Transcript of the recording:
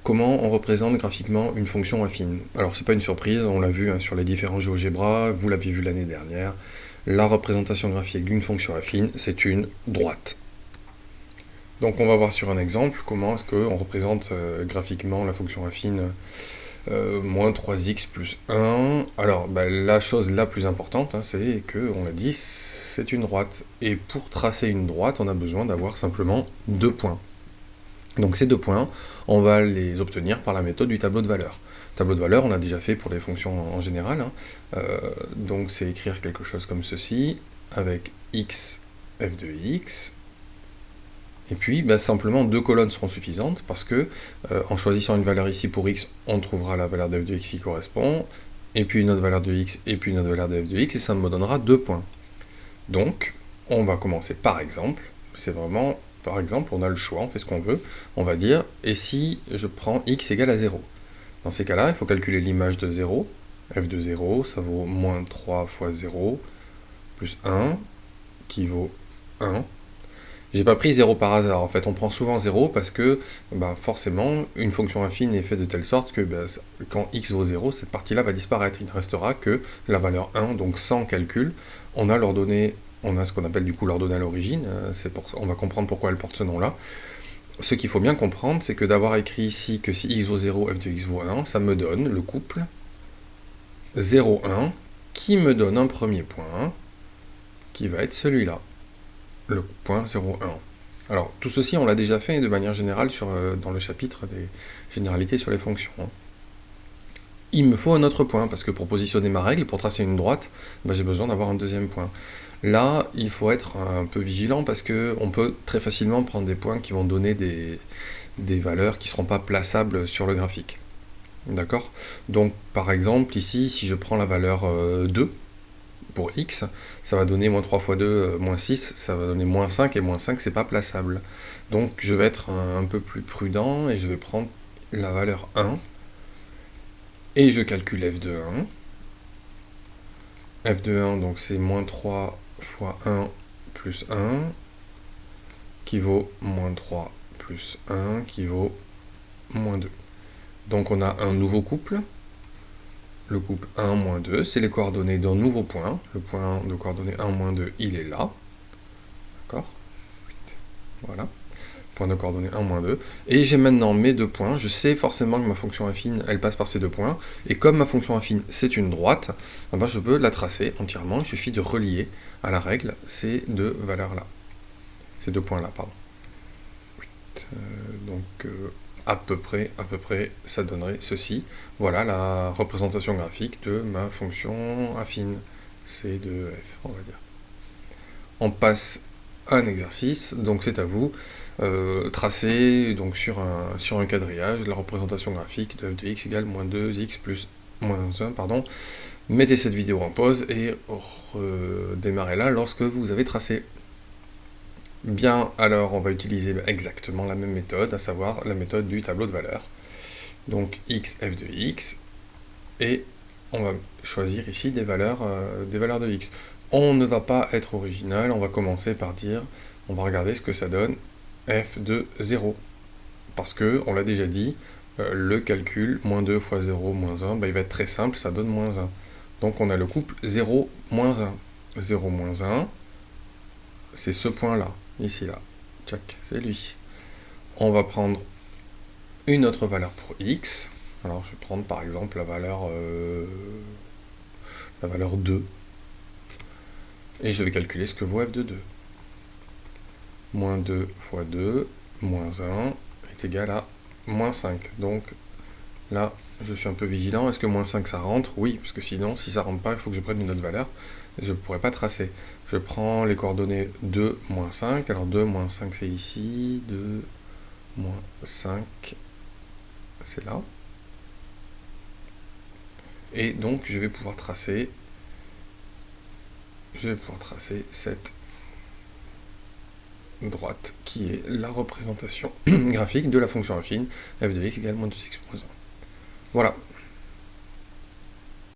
comment on représente graphiquement une fonction affine. Alors c'est pas une surprise, on l'a vu sur les différents GeoGebra, vous l'aviez vu l'année dernière. La représentation graphique d'une fonction affine, c'est une droite. Donc on va voir sur un exemple comment est-ce qu'on représente graphiquement la fonction affine moins 3x plus 1. Alors la chose la plus importante, c'est que, on l'a dit, c'est une droite. Et pour tracer une droite, on a besoin d'avoir simplement deux points. Donc ces deux points, on va les obtenir par la méthode du tableau de valeurs. Tableau de valeurs, on l'a déjà fait pour les fonctions en général. Donc c'est écrire quelque chose comme ceci, avec x, f de x, et puis simplement deux colonnes seront suffisantes, parce que en choisissant une valeur ici pour x, on trouvera la valeur de f de x qui correspond, et puis une autre valeur de x, et puis une autre valeur de f de x, et ça me donnera deux points. Donc, on va commencer par exemple, c'est vraiment... Par exemple, on a le choix, on fait ce qu'on veut. On va dire, et si je prends x égale à 0? Dans ces cas-là, il faut calculer l'image de 0. f de 0, ça vaut moins 3 fois 0, plus 1, qui vaut 1. J'ai pas pris 0 par hasard, en fait. On prend souvent 0 parce que, forcément, une fonction affine est faite de telle sorte que quand x vaut 0, cette partie-là va disparaître. Il ne restera que la valeur 1, donc sans calcul. On a l'ordonnée... On a ce qu'on appelle du coup l'ordonnée à l'origine, on va comprendre pourquoi elle porte ce nom-là. Ce qu'il faut bien comprendre, c'est que d'avoir écrit ici que si x vaut 0, f de x vaut 1, ça me donne le couple 0, 1, qui me donne un premier point, qui va être celui-là, le point 0, 1. Alors, tout ceci, on l'a déjà fait de manière générale dans le chapitre des généralités sur les fonctions. Il me faut un autre point, parce que pour positionner ma règle, pour tracer une droite, j'ai besoin d'avoir un deuxième point. Là, il faut être un peu vigilant, parce qu'on peut très facilement prendre des points qui vont donner des valeurs qui ne seront pas plaçables sur le graphique. D'accord? Donc, par exemple, ici, si je prends la valeur 2 pour x, ça va donner moins 3 fois 2, moins 6, ça va donner moins 5, et moins 5, c'est pas plaçable. Donc, je vais être un peu plus prudent, et je vais prendre la valeur 1, et je calcule f de 1. f de 1, donc c'est moins 3 fois 1 plus 1, qui vaut moins 3 plus 1, qui vaut moins 2. Donc on a un nouveau couple, le couple 1, moins 2, c'est les coordonnées d'un nouveau point. Le point de coordonnées 1, moins 2, il est là. D'accord? Voilà. Point de coordonnées 1, moins 2. Et j'ai maintenant mes deux points. Je sais forcément que ma fonction affine, elle passe par ces deux points. Et comme ma fonction affine, c'est une droite, je peux la tracer entièrement. Il suffit de relier à la règle ces deux valeurs-là. Ces deux points-là, pardon. À peu près, ça donnerait ceci. Voilà la représentation graphique de ma fonction affine, C de f, on va dire. On passe à un exercice, donc c'est à vous. Tracer donc sur un quadrillage la représentation graphique de f de x égale moins 2x plus moins 1, pardon. Mettez cette vidéo en pause et redémarrez-la lorsque vous avez tracé. Bien, alors on va utiliser exactement la même méthode, à savoir la méthode du tableau de valeurs. Donc x, f de x, et on va choisir ici des valeurs de x. On ne va pas être original, on va commencer par dire, on va regarder ce que ça donne f de 0. Parce que, on l'a déjà dit, le calcul, moins 2 fois 0, moins 1, il va être très simple, ça donne moins 1. Donc on a le couple 0, moins 1. 0, moins 1, c'est ce point-là. Ici, là. Tchac, c'est lui. On va prendre une autre valeur pour x. Alors, je vais prendre par exemple la valeur 2. Et je vais calculer ce que vaut f de 2. Moins 2 fois 2, moins 1, est égal à moins 5. Donc, là, je suis un peu vigilant. Est-ce que moins 5, ça rentre? Oui, parce que sinon, si ça rentre pas, il faut que je prenne une autre valeur. Je ne pourrais pas tracer. Je prends les coordonnées 2, moins 5. Alors 2, moins 5, c'est ici. 2, moins 5, c'est là. Et donc, je vais pouvoir tracer cette droite qui est la représentation graphique de la fonction affine f de x égale moins 2x moins 1. Voilà,